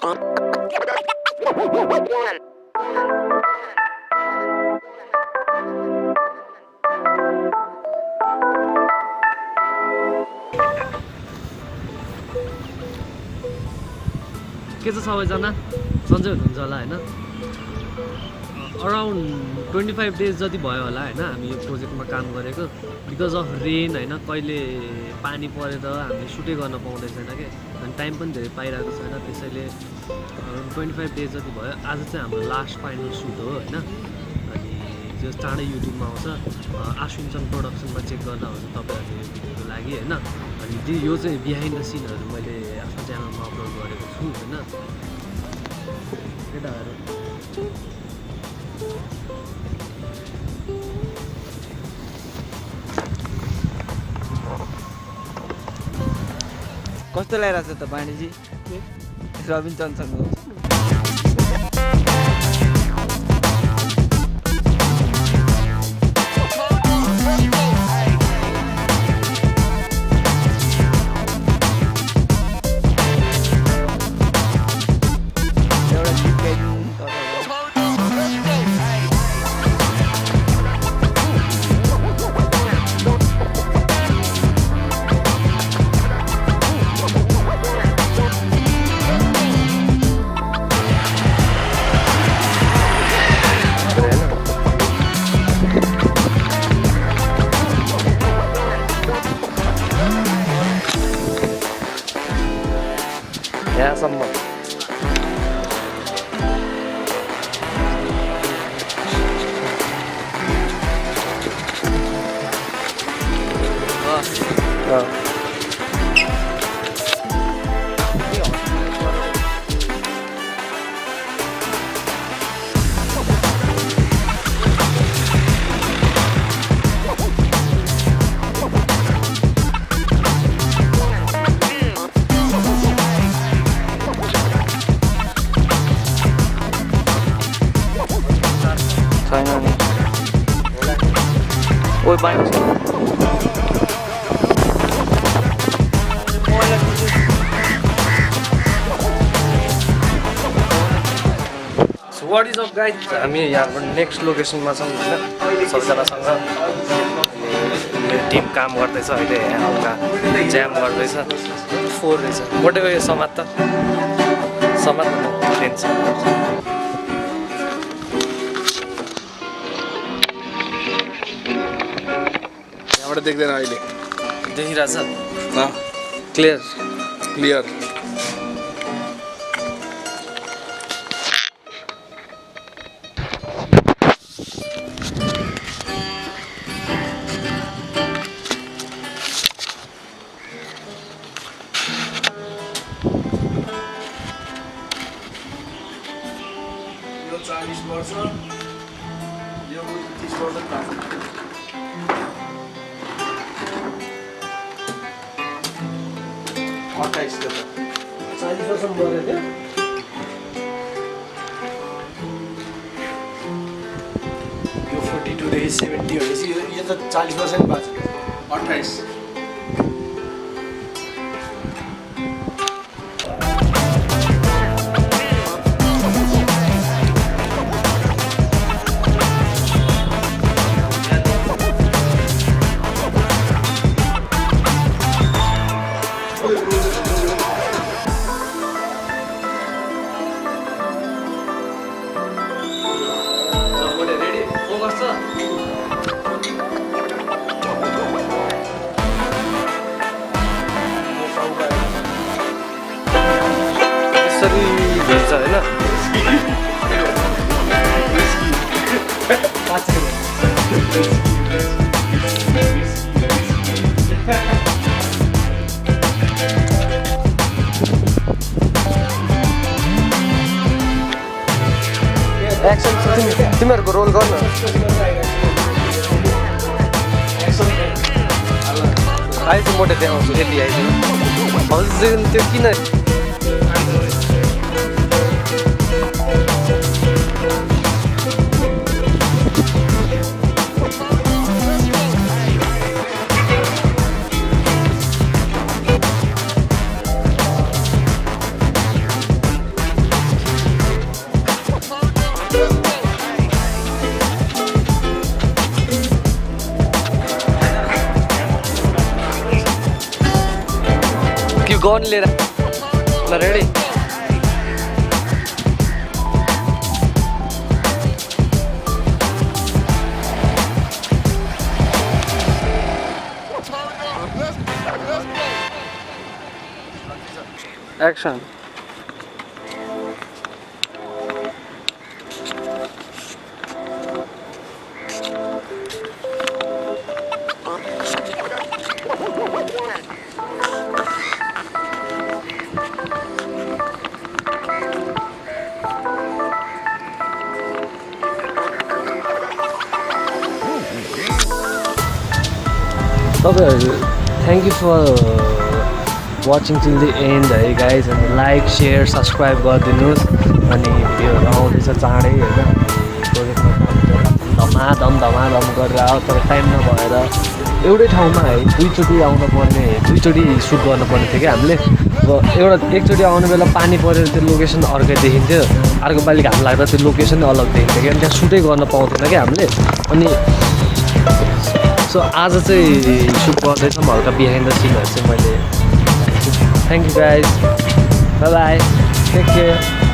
के छ सबैजना सन्चै हुनुहुन्छ होला हैन अराउन्ड 25 डेज जति भयो होला हैन हामी यो प्रोजेक्टमा काम गरेको बिकज अफ रेन हैन कहिले पानी परेर हामी सुटै गर्न पाउँदै छैन के अनि टाइम पनि धेरै पाइरहेको छैन त्यसैले 25 डेज जति भयो आज चाहिँ हाम्रो लास्ट फाइनल सुट हो हैन अनि जो चाँडै युट्युबमा आउँछ आश्विन प्रोडक्सनमा चेक गर्दा हुन्छ तपाईहरुले यो भिडियोको लागि हैन अनि यो चाहिँ बिहाइन्ड द सिनहरु मैले आफ्नो च्यानलमा अपलोड गरेको छु हैन केटाहरु कस्तो लागिरहेछ त पानीजी रबिन चन्दसँगको यहाँसम्म ओइ पानी so what is up guys हामी यहाँको नेक्स्ट लोकेसनमा छौँ हैन सबैजनासँग मेरो टिम काम गर्दैछ अहिले यहाँ हल्का ज्याम गर्दैछ फोर रहेछ मोटेको यो समात त समात टेन्सन देख्दैन अहिले देखिरहेछ क्लियर क्लियर यो 40 वर्ष यो 30 वर्ष काट्छ 28 40 वर्षसम्म गऱ्यो त्यो यो 42 देखि 70 भनेपछि यो त 40 वर्ष नि बाँच्यो 28 एक्सन तिमीहरूको रोल गर्न अहिले चाहिँ मोटे देखाउँछु यति आइदिनु हजुर त्यो किन गन लिएर ल रेडी एक्सन तपाईँहरू thank you for watching till the end hey guys अनि लाइक सेयर सब्सक्राइब गरिदिनुहोस् अनि भिडियोहरू आउँदैछ चाँडै होइन प्रोजेक्टमा काम धमाधम गरेर आऊ तर टाइम नभएर एउटै ठाउँमा है दुईचोटि आउनुपर्ने दुईचोटि सुट गर्नुपर्ने थियो क्या हामीले अब एकचोटि आउने बेला पानी परेर त्यो लोकेसन अर्कै देखिन्थ्यो अर्को पालि घाम लाग्दा त्यो लोकेसन नै अलग देखिन्थ्यो क्या त्यहाँ सुटै गर्न पाउँदैन क्या हामीले अनि सो आज चाहिँ सुट गर्दैछौँ हल्का बिहाइन्ड द सिनहरू चाहिँ मैले thank you guys bye bye take care